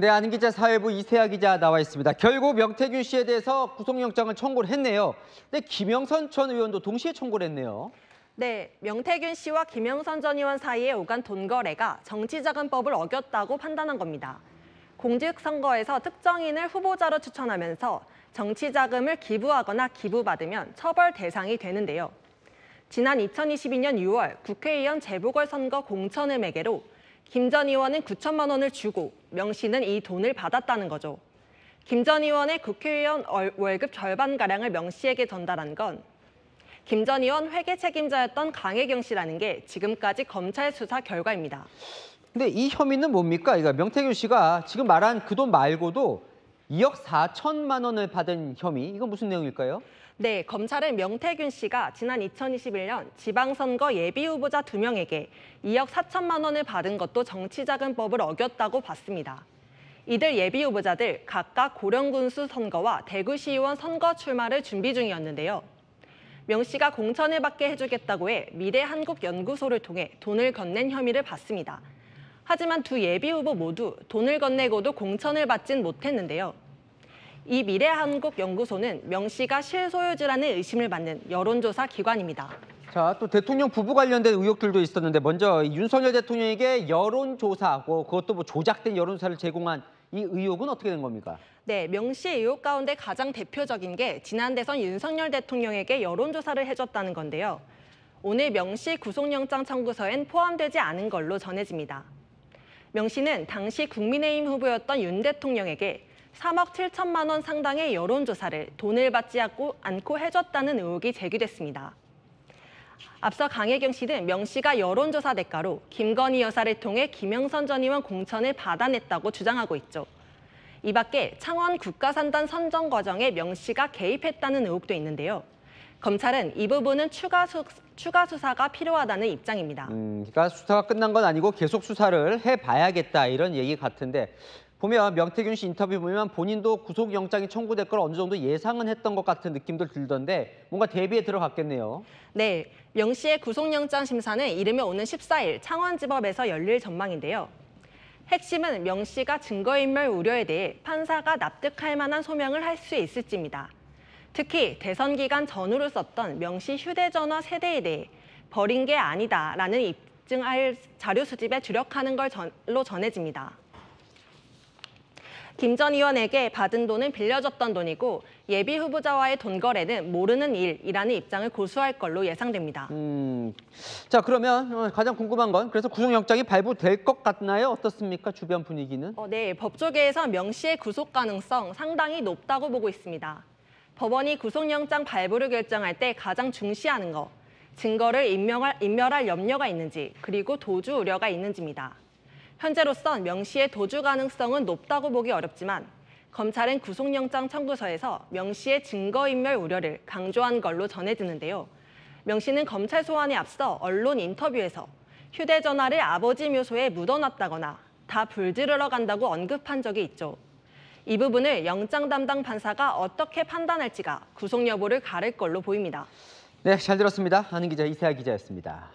네, 아는 기자 사회부 이세아 기자 나와 있습니다. 결국 명태균 씨에 대해서 구속영장을 청구를 했네요. 근데 김영선 전 의원도 동시에 청구를 했네요. 네, 명태균 씨와 김영선 전 의원 사이에 오간 돈 거래가 정치자금법을 어겼다고 판단한 겁니다. 공직선거에서 특정인을 후보자로 추천하면서 정치자금을 기부하거나 기부받으면 처벌 대상이 되는데요. 지난 2022년 6월 국회의원 재보궐선거 공천을 매개로 김 전 의원은 9천만 원을 주고 명 씨는 이 돈을 받았다는 거죠. 김 전 의원의 국회의원 월급 절반가량을 명 씨에게 전달한 건 김 전 의원 회계 책임자였던 강혜경 씨라는 게 지금까지 검찰 수사 결과입니다. 근데 이 혐의는 뭡니까? 그러니까 명태균 씨가 지금 말한 그 돈 말고도 2억 4천만 원을 받은 혐의, 이건 무슨 내용일까요? 네, 검찰은 명태균 씨가 지난 2021년 지방선거 예비후보자 2명에게 2억 4천만 원을 받은 것도 정치자금법을 어겼다고 봤습니다. 이들 예비후보자들 각각 고령군수 선거와 대구시의원 선거 출마를 준비 중이었는데요. 명 씨가 공천을 받게 해주겠다고 해 미래한국연구소를 통해 돈을 건넨 혐의를 받습니다. 하지만 두 예비후보 모두 돈을 건네고도 공천을 받진 못했는데요. 이 미래한국연구소는 명 씨가 실소유주라는 의심을 받는 여론조사 기관입니다. 자, 또 대통령 부부 관련된 의혹들도 있었는데 먼저 윤석열 대통령에게 여론조사하고 그것도 뭐 조작된 여론조사를 제공한 이 의혹은 어떻게 된 겁니까? 네, 명 씨 의혹 가운데 가장 대표적인 게 지난 대선 윤석열 대통령에게 여론조사를 해줬다는 건데요. 오늘 명 씨 구속영장 청구서엔 포함되지 않은 걸로 전해집니다. 명 씨는 당시 국민의힘 후보였던 윤 대통령에게 3억 7천만 원 상당의 여론조사를 돈을 받지 않고 해줬다는 의혹이 제기됐습니다. 앞서 강혜경 씨는 명 씨가 여론조사 대가로 김건희 여사를 통해 김영선 전 의원 공천을 받아냈다고 주장하고 있죠. 이 밖에 창원 국가산단 선정 과정에 명 씨가 개입했다는 의혹도 있는데요. 검찰은 이 부분은 추가 수사가 필요하다는 입장입니다. 그러니까 수사가 끝난 건 아니고 계속 수사를 해봐야겠다 이런 얘기 같은데 보면 명태균 씨 인터뷰 보면 본인도 구속영장이 청구될 걸 어느 정도 예상은 했던 것 같은 느낌도 들던데 뭔가 대비에 들어갔겠네요. 네, 명 씨의 구속영장 심사는 이르면 오는 14일 창원지법에서 열릴 전망인데요. 핵심은 명 씨가 증거인멸 우려에 대해 판사가 납득할 만한 소명을 할 수 있을지입니다. 특히 대선 기간 전후로 썼던 명 씨 휴대전화 세대에 대해 버린 게 아니다라는 입증할 자료 수집에 주력하는 걸로 전해집니다. 김 전 의원에게 받은 돈은 빌려줬던 돈이고 예비 후보자와의 돈 거래는 모르는 일이라는 입장을 고수할 걸로 예상됩니다. 자, 그러면 가장 궁금한 건 그래서 구속영장이 발부될 것 같나요? 어떻습니까? 주변 분위기는? 네, 법조계에서 명 씨의 구속 가능성 상당히 높다고 보고 있습니다. 법원이 구속영장 발부를 결정할 때 가장 중시하는 거, 증거를 인멸할 염려가 있는지, 그리고 도주 우려가 있는지입니다. 현재로선 명 씨의 도주 가능성은 높다고 보기 어렵지만 검찰은 구속영장 청구서에서 명 씨의 증거인멸 우려를 강조한 걸로 전해지는데요. 명 씨는 검찰 소환에 앞서 언론 인터뷰에서 휴대전화를 아버지 묘소에 묻어놨다거나 다 불지르러 간다고 언급한 적이 있죠. 이 부분을 영장 담당 판사가 어떻게 판단할지가 구속 여부를 가를 걸로 보입니다. 네, 잘 들었습니다. 아는 기자 이세아 기자였습니다.